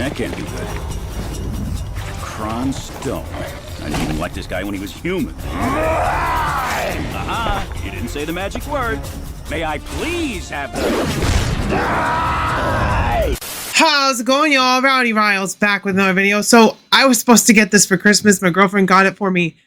that can't be good. Kron Stone. I didn't even like this guy when he was human. You didn't say the magic word. May I please have the... How's it going, y'all? Rowdy Riles back with another video. So I was supposed to get this for Christmas. My girlfriend got it for me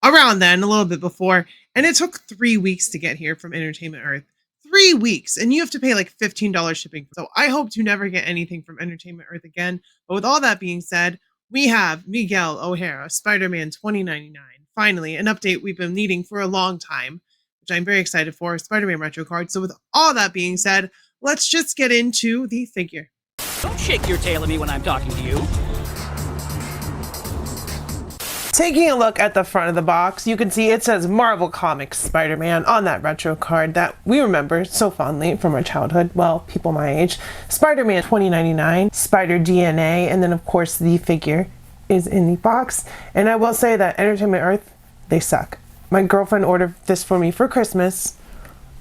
around then, a little bit before, and it took 3 weeks to get here from Entertainment Earth. 3 weeks, and you have to pay like $15 shipping. So I hope to never get anything from Entertainment Earth again. But with all that being said, we have Miguel O'Hara, Spider-Man 2099. Finally, an update we've been needing for a long time, which I'm very excited for, Spider-Man retro card. So with all that being said, let's just get into the figure. Don't shake your tail at me when I'm talking to you. Taking a look at the front of the box, you can see it says Marvel Comics Spider-Man on that retro card that we remember so fondly from our childhood. Well, people my age. Spider-Man 2099, Spider DNA, and then of course the figure is in the box. And I will say that Entertainment Earth, they suck. My girlfriend ordered this for me for Christmas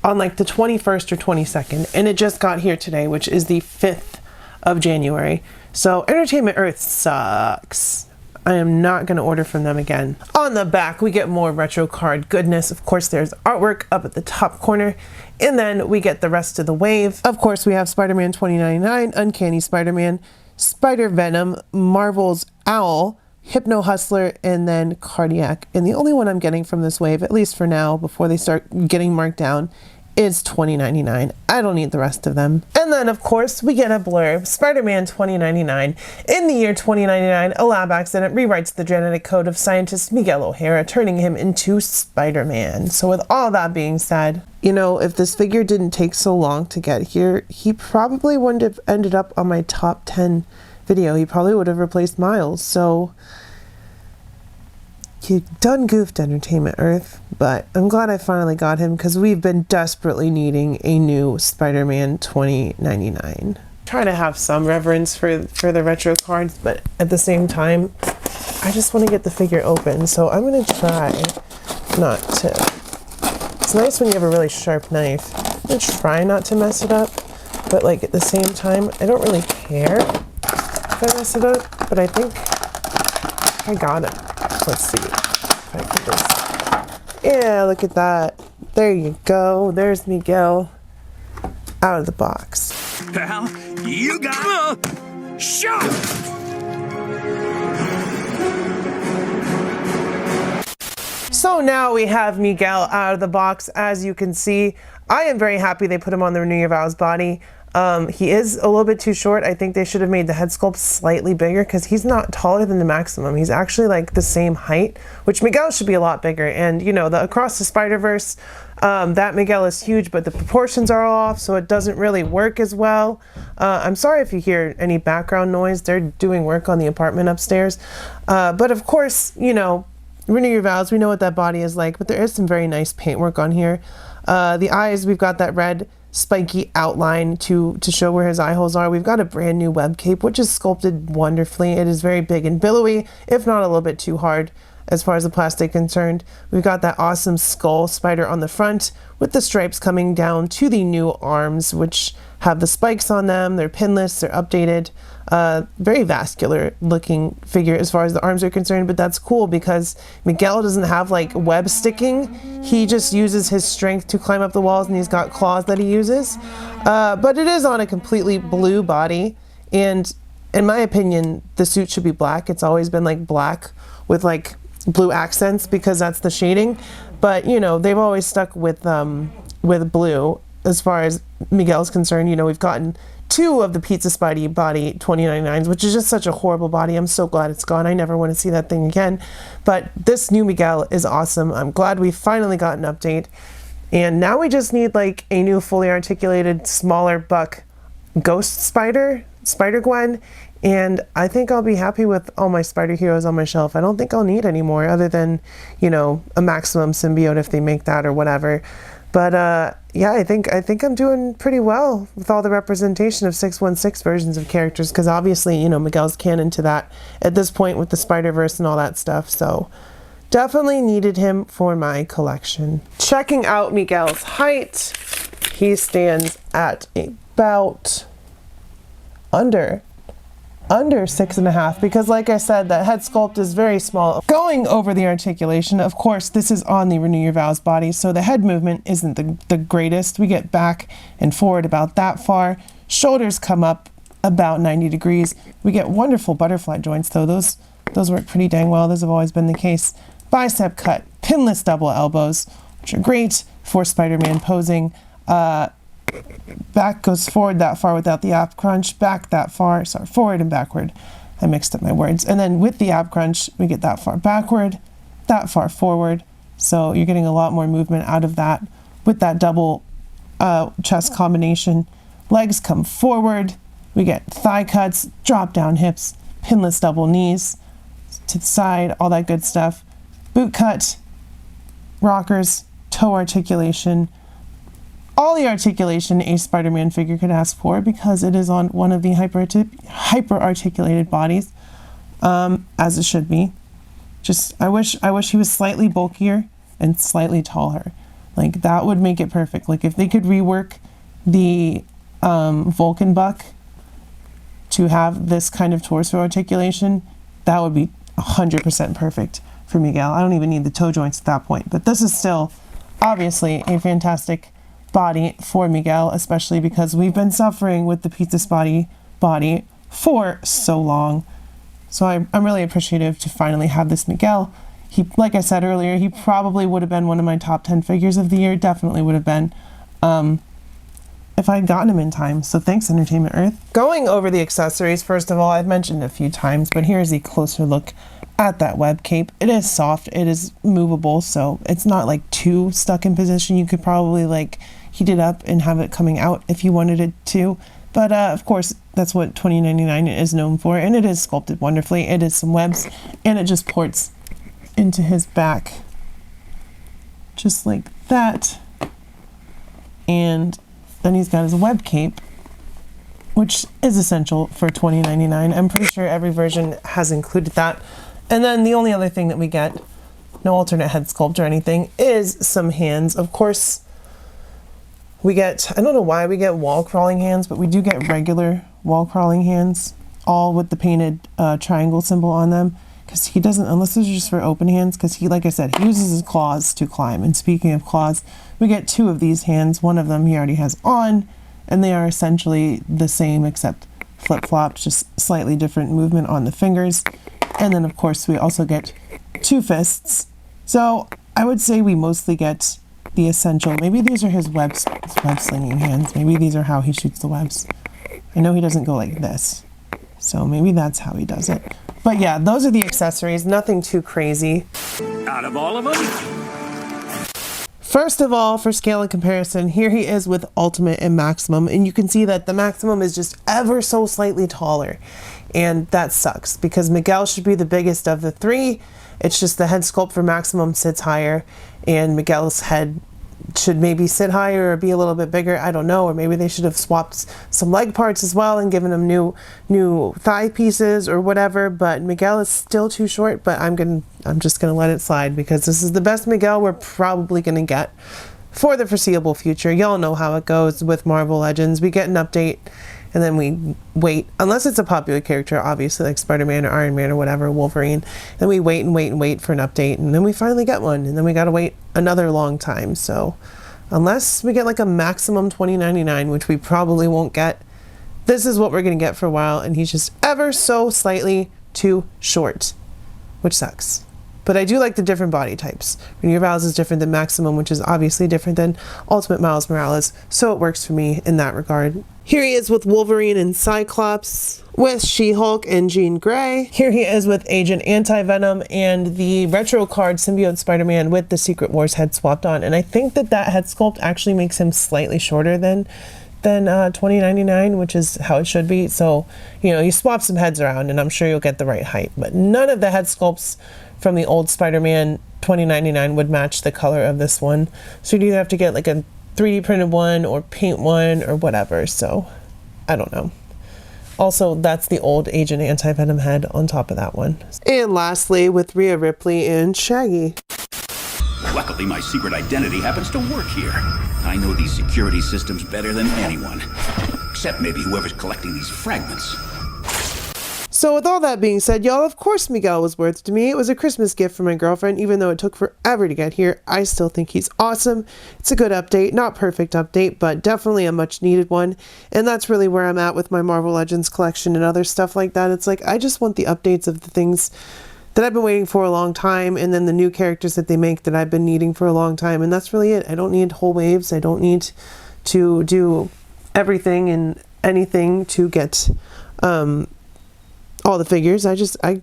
on like the 21st or 22nd, and it just got here today, which is the 5th of January. So Entertainment Earth sucks. I am not going to order from them again. On the back, we get more retro card goodness. Of course, there's artwork up at the top corner. And then we get the rest of the wave. Of course, we have Spider-Man 2099, Uncanny Spider-Man, Spider-Venom, Marvel's Owl, Hypno Hustler, and then Cardiac. And the only one I'm getting from this wave, at least for now, before they start getting marked down, is 2099. I don't need the rest of them. And then of course we get a blurb. Spider-Man 2099. In the year 2099, a lab accident rewrites the genetic code of scientist Miguel O'Hara, turning him into Spider-Man. So with all that being said, you know, if this figure didn't take so long to get here, he probably wouldn't have ended up on my top 10 video. He probably would have replaced Miles. So you done goofed, Entertainment Earth, but I'm glad I finally got him because we've been desperately needing a new Spider-Man 2099. Try to have some reverence for the retro cards, but at the same time, I just want to get the figure open, so I'm going to try not to. It's nice when you have a really sharp knife. I'm going to try not to mess it up, but like at the same time, I don't really care if I mess it up, but I think I got it. Let's see if I can just... Yeah, look at that. There you go. There's Miguel out of the box. Pal, you got... Shot! So now we have Miguel out of the box. As you can see, I am very happy they put him on the Renew Your Vows body. He is a little bit too short. I think they should have made the head sculpt slightly bigger because he's not taller than the maximum. He's actually like the same height, which Miguel should be a lot bigger. And you know, the Across the Spider-Verse, that Miguel is huge, but the proportions are all off, so it doesn't really work as well. I'm sorry if you hear any background noise. They're doing work on the apartment upstairs. But of course, you know, Renew Your Vows, we know what that body is like, but there is some very nice paintwork on here. The eyes, we've got that red spiky outline to show where his eye holes are. We've got a brand new web cape, which is sculpted wonderfully. It is very big and billowy, if not a little bit too hard as far as the plastic concerned. We've got that awesome skull spider on the front with the stripes coming down to the new arms, which have the spikes on them. They're pinless, they're updated. Very vascular looking figure as far as the arms are concerned, but that's cool because Miguel doesn't have like web sticking. He just uses his strength to climb up the walls, and he's got claws that he uses. But it is on a completely blue body, and in my opinion, the suit should be black. It's always been like black with like blue accents because that's the shading. But you know, they've always stuck with blue as far as Miguel's concerned. You know, we've gotten 2 of the Pizza Spidey body 2099s, which is just such a horrible body. I'm so glad it's gone. I never want to see that thing again. But this new Miguel is awesome. I'm glad we finally got an update. And now we just need like a new fully articulated, smaller buck Ghost Spider, Spider-Gwen. And I think I'll be happy with all my spider heroes on my shelf. I don't think I'll need any more other than, you know, a maximum symbiote if they make that or whatever. But yeah, I think I'm doing pretty well with all the representation of 616 versions of characters, because obviously, you know, Miguel's canon to that at this point with the Spider-Verse and all that stuff. So definitely needed him for my collection. Checking out Miguel's height, he stands at about under under 6.5 because, like I said, that head sculpt is very small. Going over the articulation, of course, this is on the Renew Your Vows body, so the head movement isn't the greatest. We get back and forward about that far. Shoulders come up about 90 degrees. We get wonderful butterfly joints, though. Those work pretty dang well. Those have always been the case. Bicep cut, pinless double elbows, which are great for Spider-Man posing. Back goes forward that far without the ab crunch, back that far, sorry, forward and backward. I mixed up my words. And then with the ab crunch, we get that far backward, that far forward. So you're getting a lot more movement out of that with that double chest combination. Legs come forward. We get thigh cuts, drop down hips, pinless double knees to the side, all that good stuff. Boot cut, rockers, toe articulation. All the articulation a Spider-Man figure could ask for because it is on one of the hyper-articulated bodies, as it should be. Just, I wish he was slightly bulkier and slightly taller. Like, that would make it perfect. Like, if they could rework the Vulcan buck to have this kind of torso articulation, that would be 100% perfect for Miguel. I don't even need the toe joints at that point. But this is still, obviously, a fantastic body for Miguel, especially because we've been suffering with the Pizza Spotty body for so long. So I'm really appreciative to finally have this Miguel. He, like I said earlier, he probably would have been one of my top 10 figures of the year. Definitely would have been if I had gotten him in time. So thanks, Entertainment Earth. Going over the accessories, first of all, I've mentioned a few times, but here's a closer look at that web cape. It is soft, it is movable, so it's not like too stuck in position. You could probably like heat it up and have it coming out if you wanted it to. But of course, that's what 2099 is known for, and it is sculpted wonderfully. It is some webs, and it just ports into his back, just like that. And then he's got his web cape, which is essential for 2099. I'm pretty sure every version has included that. And then the only other thing that we get, no alternate head sculpt or anything, is some hands. Of course, we get, I don't know why we get wall crawling hands, but we do get regular wall crawling hands, all with the painted triangle symbol on them. Because he doesn't, unless those are just for open hands, because he, like I said, he uses his claws to climb. And speaking of claws, we get two of these hands. One of them he already has on, and they are essentially the same except flip-flopped, just slightly different movement on the fingers. And then, of course, we also get two fists. So I would say we mostly get the essential. Maybe these are his web slinging hands. Maybe these are how he shoots the webs. I know he doesn't go like this, so maybe that's how he does it. But yeah, those are the accessories. Nothing too crazy. Out of all of them? First of all, for scale and comparison, here he is with Ultimate and Maximum, and you can see that the Maximum is just ever so slightly taller, and that sucks because Miguel should be the biggest of the three. It's just the head sculpt for Maximum sits higher, and Miguel's head should maybe sit higher or be a little bit bigger. I don't know, or maybe they should have swapped some leg parts as well and given him new thigh pieces or whatever. But Miguel is still too short, but I'm just gonna let it slide because this is the best Miguel we're probably gonna get for the foreseeable future. Y'all know how it goes with Marvel Legends. We get an update and then we wait, unless it's a popular character, obviously, like Spider-Man or Iron Man or whatever, Wolverine, then we wait and wait and wait for an update, and then we finally get one, and then we gotta wait another long time. So unless we get like a Maximum 2099, which we probably won't get, this is what we're gonna get for a while, and he's just ever so slightly too short, which sucks. But I do like the different body types. Renew Your Vows is different than Maximum, which is obviously different than Ultimate Miles Morales, so it works for me in that regard. Here he is with Wolverine and Cyclops, with She-Hulk and Jean Grey. Here he is with Agent Anti-Venom and the retro card Symbiote Spider-Man with the Secret Wars head swapped on. And I think that head sculpt actually makes him slightly shorter than 2099, which is how it should be. So, you know, you swap some heads around and I'm sure you'll get the right height. But none of the head sculpts from the old Spider-Man 2099 would match the color of this one. So you'd either have to get like a 3D printed one or paint one or whatever. So I don't know. Also, that's the old Agent Anti-Venom head on top of that one. And lastly, with Rhea Ripley and Shaggy. Luckily, my secret identity happens to work here. I know these security systems better than anyone. Except maybe whoever's collecting these fragments. So with all that being said, y'all, of course Miguel was worth it to me. It was a Christmas gift for my girlfriend, even though it took forever to get here. I still think he's awesome. It's a good update, not perfect update, but definitely a much needed one. And that's really where I'm at with my Marvel Legends collection and other stuff like that. It's like, I just want the updates of the things that I've been waiting for a long time, and then the new characters that they make that I've been needing for a long time. And that's really it. I don't need whole waves. I don't need to do everything and anything to get all the figures. I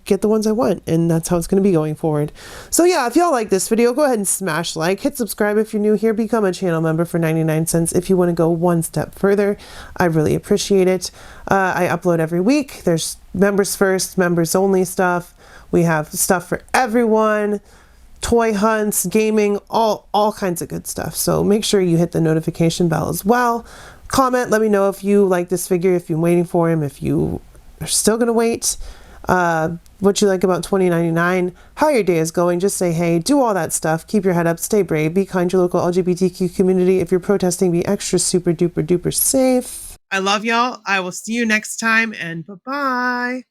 get the ones I want, and that's how it's going to be going forward. So yeah, if y'all like this video, go ahead and smash like, hit subscribe if you're new here, become a channel member for 99 cents if you want to go one step further. I really appreciate it. I upload every week. There's members first, members only stuff. We have stuff for everyone, toy hunts, gaming, all kinds of good stuff. So make sure you hit the notification bell as well. Comment, let me know if you like this figure, if you're waiting for him, if you are still gonna wait, what you like about 2099, how your day is going. Just say hey, do all that stuff, keep your head up, stay brave, be kind to your local LGBTQ community. If you're protesting, be extra super duper duper safe. I love y'all. I will see you next time, and bye-bye.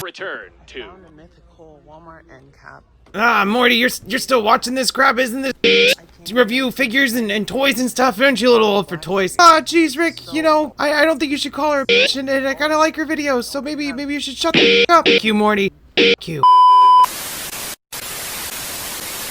Return to Found a mythical Walmart end cap. Ah, Morty, you're still watching this crap, isn't this? To review figures and toys and stuff. Aren't you a little old for toys? Ah, geez, Rick, you know, I don't think you should call her a bitch, and I kind of like her videos, so maybe you should shut the up. Thank you, Morty. Thank you.